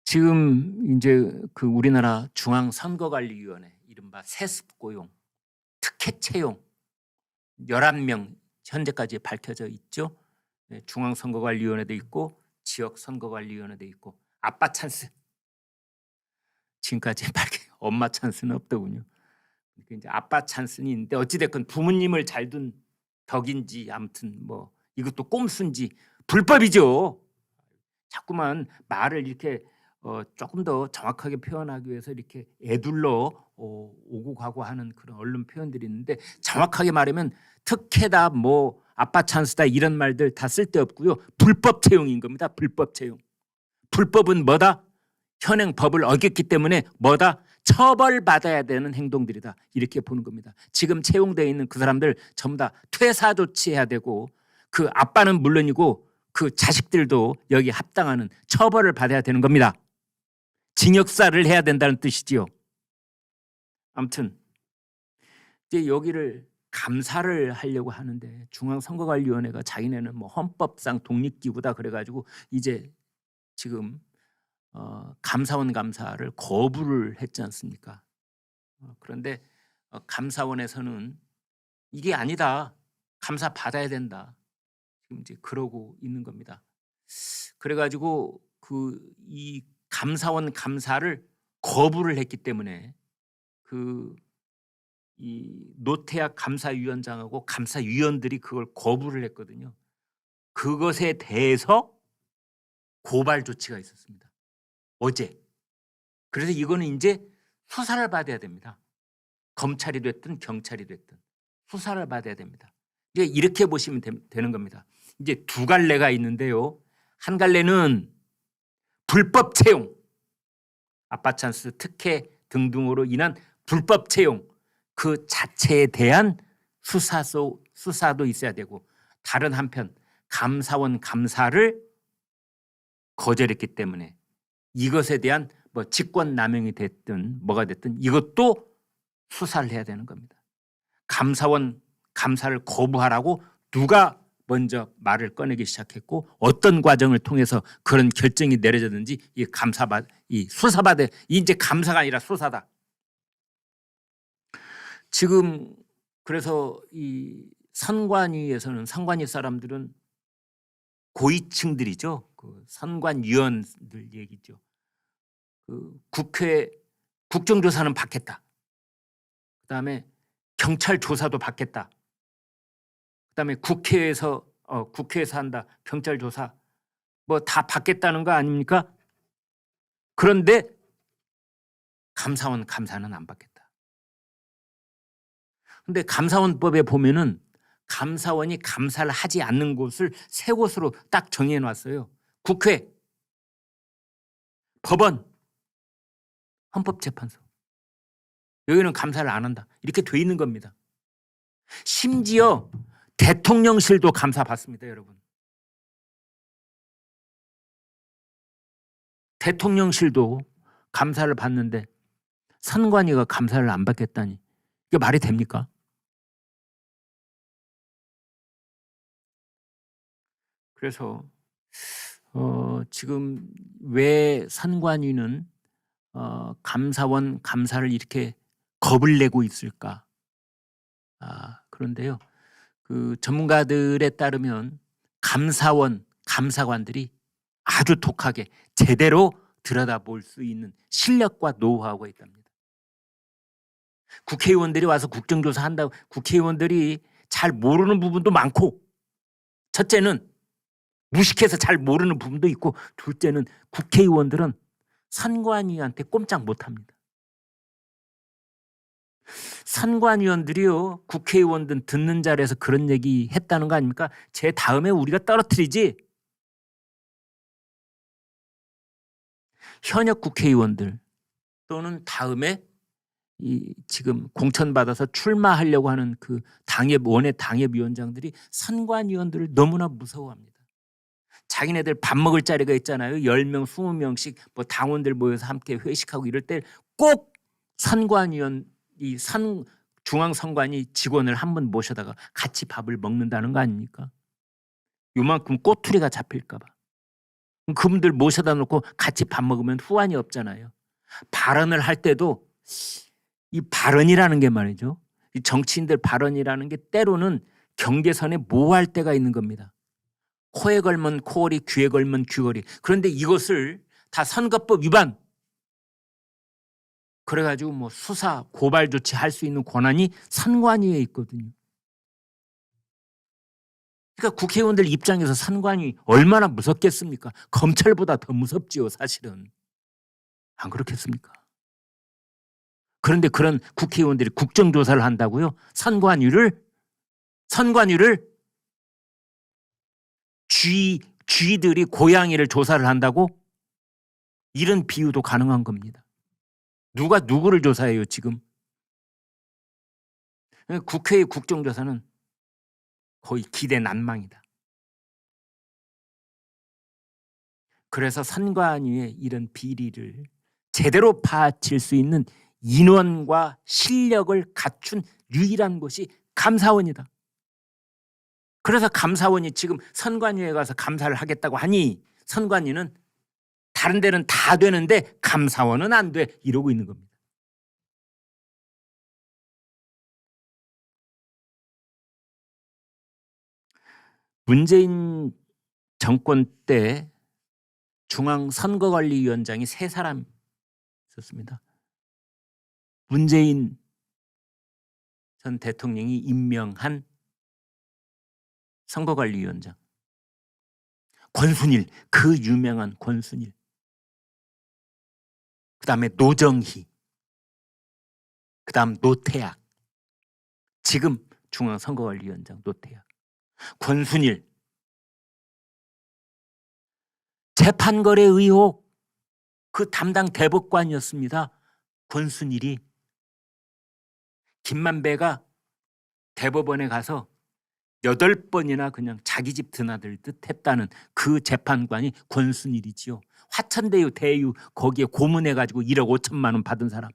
지금 이제 그 우리나라 중앙선거관리위원회 이른바 세습고용, 특혜 채용 11명 현재까지 밝혀져 있죠. 네, 중앙선거관리위원회도 있고 지역선거관리위원회도 있고 아빠 찬스 지금까지 엄마 찬스는 없더군요. 그러니까 이제 아빠 찬스는 있는데 어찌됐건 부모님을 잘 둔 덕인지 아무튼 뭐 이것도 꼼수인지 불법이죠. 자꾸만 말을 이렇게 조금 더 정확하게 표현하기 위해서 이렇게 애둘러 오고 가고 하는 그런 언론 표현들이 있는데 정확하게 말하면 특혜다 뭐 아빠 찬스다 이런 말들 다 쓸데없고요. 불법 채용인 겁니다. 불법 채용. 불법은 뭐다? 현행 법을 어겼기 때문에 뭐다? 처벌받아야 되는 행동들이다. 이렇게 보는 겁니다. 지금 채용되어 있는 그 사람들 전부 다 퇴사 조치해야 되고 그 아빠는 물론이고 그 자식들도 여기 합당하는 처벌을 받아야 되는 겁니다. 징역사를 해야 된다는 뜻이지요. 아무튼 이제 여기를 감사를 하려고 하는데 중앙선거관리위원회가 자기네는 뭐 헌법상 독립기구다 그래가지고 이제 지금 감사원 감사를 거부를 했지 않습니까? 그런데 감사원에서는 이게 아니다. 감사 받아야 된다. 지금 이제 그러고 있는 겁니다. 그래가지고 이 감사원 감사를 거부를 했기 때문에 이 노태학 감사위원장하고 감사위원들이 그걸 거부를 했거든요. 그것에 대해서 고발 조치가 있었습니다. 어제. 그래서 이거는 이제 수사를 받아야 됩니다. 검찰이 됐든 경찰이 됐든 수사를 받아야 됩니다. 이제 이렇게 보시면 되는 겁니다. 이제 두 갈래가 있는데요. 한 갈래는 불법 채용, 아빠 찬스, 특혜 등등으로 인한 불법 채용 그 자체에 대한 수사도 있어야 되고 다른 한편 감사원 감사를 거절했기 때문에 이것에 대한 뭐 직권남용이 됐든 뭐가 됐든 이것도 수사를 해야 되는 겁니다. 감사원 감사를 거부하라고 누가 먼저 말을 꺼내기 시작했고 어떤 과정을 통해서 그런 결정이 내려졌는지 이 수사받아 이제 감사가 아니라 수사다. 지금 그래서 이 선관위에서는 선관위 사람들은 고위층들이죠. 그 선관위원들 얘기죠. 그 국회 국정조사는 받겠다. 그다음에 경찰 조사도 받겠다. 그다음에 국회에서 한다. 경찰 조사 뭐 다 받겠다는 거 아닙니까? 그런데 감사원 감사는 안 받겠다. 근데 감사원법에 보면은 감사원이 감사를 하지 않는 곳을 세 곳으로 딱 정해 놨어요. 국회, 법원, 헌법재판소. 여기는 감사를 안 한다. 이렇게 돼 있는 겁니다. 심지어 대통령실도 감사 받습니다, 여러분. 대통령실도 감사를 받는데 선관위가 감사를 안 받겠다니 이게 말이 됩니까? 그래서 지금 왜 선관위는 감사원 감사를 이렇게 겁을 내고 있을까? 그런데요. 그 전문가들에 따르면 감사원 감사관들이 아주 독하게 제대로 들여다볼 수 있는 실력과 노하우가 있답니다. 국회의원들이 와서 국정조사 한다고 국회의원들이 잘 모르는 부분도 많고 첫째는 무식해서 잘 모르는 부분도 있고 둘째는 국회의원들은 선관위한테 꼼짝 못합니다. 선관위원들이요 국회의원들 듣는 자리에서 그런 얘기 했다는 거 아닙니까? 제 다음에 우리가 떨어뜨리지. 현역 국회의원들 또는 다음에 지금 공천받아서 출마하려고 하는 그 원외 당협위원장들이 선관위원들을 너무나 무서워합니다. 자기네들 밥 먹을 자리가 있잖아요. 10명, 20명씩 뭐 당원들 모여서 함께 회식하고 이럴 때 꼭 선관위원 중앙선관위 직원을 한 번 모셔다가 같이 밥을 먹는다는 거 아닙니까? 요만큼 꼬투리가 잡힐까 봐. 그분들 모셔다 놓고 같이 밥 먹으면 후환이 없잖아요. 발언을 할 때도 이 발언이라는 게 말이죠. 이 정치인들 발언이라는 게 때로는 경계선에 모호할 때가 있는 겁니다. 코에 걸면 코걸이, 귀에 걸면 귀걸이. 그런데 이것을 다 선거법 위반. 그래가지고 뭐 수사, 고발 조치할 수 있는 권한이 선관위에 있거든요. 그러니까 국회의원들 입장에서 선관위 얼마나 무섭겠습니까? 검찰보다 더 무섭지요, 사실은. 안 그렇겠습니까? 그런데 그런 국회의원들이 국정조사를 한다고요? 선관위를 쥐들이 고양이를 조사를 한다고? 이런 비유도 가능한 겁니다. 누가 누구를 조사해요, 지금? 국회의 국정조사는 거의 기대 난망이다. 그래서 선관위의 이런 비리를 제대로 파헤칠 수 있는 인원과 실력을 갖춘 유일한 곳이 감사원이다. 그래서 감사원이 지금 선관위에 가서 감사를 하겠다고 하니 선관위는 다른 데는 다 되는데 감사원은 안 돼 이러고 있는 겁니다. 문재인 정권 때 중앙선거관리위원장이 3사람 있었습니다. 문재인 전 대통령이 임명한 선거관리위원장 권순일, 그 유명한 권순일, 그 다음에 노정희, 그 다음 노태악, 지금 중앙선거관리위원장 노태악. 권순일 재판거래 의혹 그 담당 대법관이었습니다. 권순일이 김만배가 대법원에 가서 8번이나 그냥 자기 집 드나들 듯 했다는 그 재판관이 권순일이지요. 화천대유 대유 거기에 고문해가지고 1억 5천만 원 받은 사람.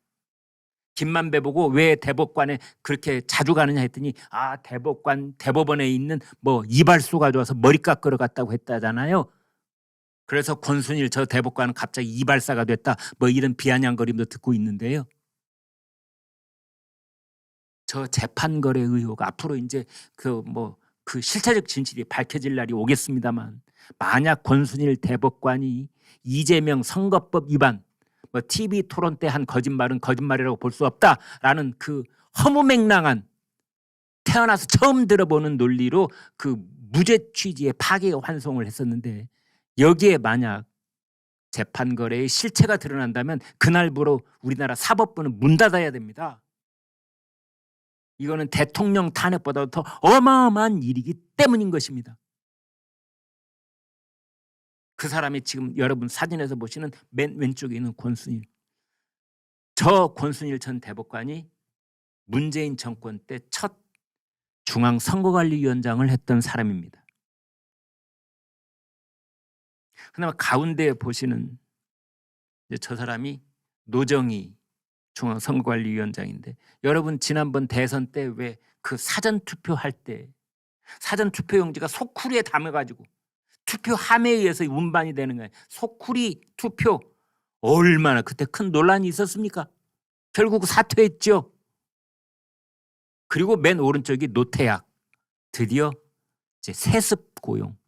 김만배 보고 왜 대법관에 그렇게 자주 가느냐 했더니 대법원에 있는 뭐 이발소 가져와서 머리 깎으러 갔다고 했다잖아요. 그래서 권순일 저 대법관은 갑자기 이발사가 됐다 뭐 이런 비아냥거림도 듣고 있는데요. 저 재판거래 의혹 앞으로 이제 그 실체적 진실이 밝혀질 날이 오겠습니다만 만약 권순일 대법관이 이재명 선거법 위반 뭐 TV 토론 때 한 거짓말은 거짓말이라고 볼 수 없다라는 그 허무맹랑한 태어나서 처음 들어보는 논리로 그 무죄 취지의 파괴 환송을 했었는데 여기에 만약 재판거래의 실체가 드러난다면 그날부로 우리나라 사법부는 문 닫아야 됩니다. 이거는 대통령 탄핵보다도 더 어마어마한 일이기 때문인 것입니다. 그 사람이 지금 여러분 사진에서 보시는 맨 왼쪽에 있는 권순일. 저 권순일 전 대법관이 문재인 정권 때 첫 중앙선거관리위원장을 했던 사람입니다. 그다음에 가운데 보시는 저 사람이 노정희 중앙선거관리위원장인데 여러분 지난번 대선 때 왜 그 사전투표할 때 사전투표용지가 소쿠리에 담아가지고 투표함에 의해서 운반이 되는 거예요. 소쿠리 투표 얼마나 그때 큰 논란이 있었습니까? 결국 사퇴했죠. 그리고 맨 오른쪽이 노태악. 드디어 이제 세습 고용,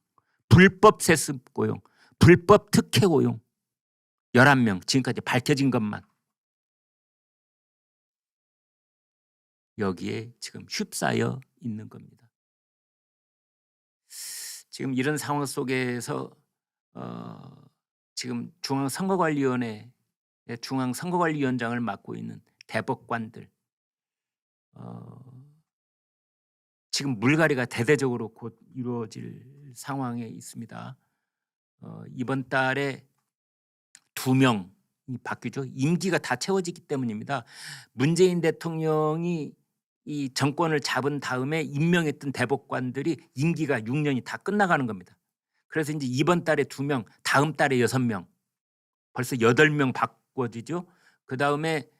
불법 세습 고용, 불법 특혜 고용 11명 지금까지 밝혀진 것만 여기에 지금 휩싸여 있는 겁니다. 지금 이런 상황 속에서 지금 중앙선거관리위원회 중앙선거관리위원장을 맡고 있는 대법관들 지금 물갈이가 대대적으로 곧 이루어질 상황에 있습니다. 이번 달에 2명이 바뀌죠. 임기가 다 채워지기 때문입니다. 문재인 대통령이 이 정권을 잡은 다음에 임명했던 대법관들이 임기가 6년이 다 끝나가는 겁니다. 그래서 이제 이번 달에 2명, 다음 달에 6명, 벌써 8명 바꿔지죠. 그 다음에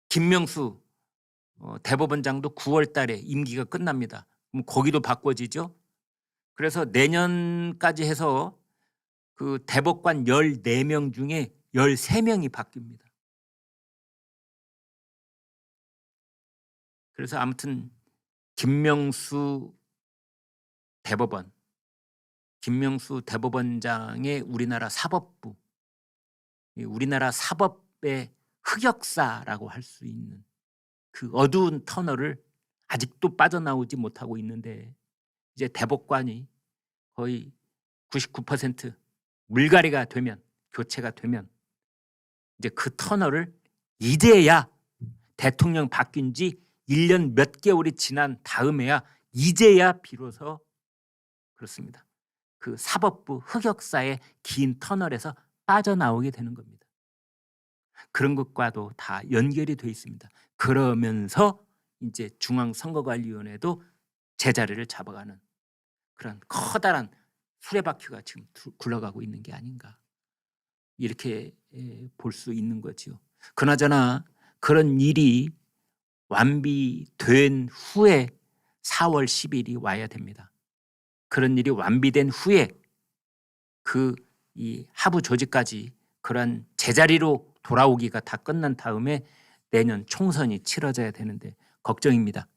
김명수 대법원장도 9월 달에 임기가 끝납니다. 그럼 거기도 바꿔지죠. 그래서 내년까지 해서 그 대법관 14명 중에 13명이 바뀝니다. 그래서 아무튼 김명수 대법원장의 우리나라 사법부, 우리나라 사법의 흑역사라고 할 수 있는 그 어두운 터널을 아직도 빠져나오지 못하고 있는데, 이제 대법관이 거의 99% 물갈이가 되면, 교체가 되면 이제 그 터널을 이제야 대통령 바뀐 지 1년 몇 개월이 지난 다음에야 이제야 비로소 그렇습니다. 그 사법부 흑역사의 긴 터널에서 빠져나오게 되는 겁니다. 그런 것과도 다 연결이 돼 있습니다. 그러면서 이제 중앙선거관리위원회도 제자리를 잡아가는 그런 커다란 수레바퀴가 지금 굴러가고 있는 게 아닌가, 이렇게 볼 수 있는 거지요. 그나저나 그런 일이 완비된 후에 4월 10일이 와야 됩니다. 그런 일이 완비된 후에 이 하부 조직까지 그런 제자리로 돌아오기가 다 끝난 다음에 내년 총선이 치러져야 되는데 걱정입니다.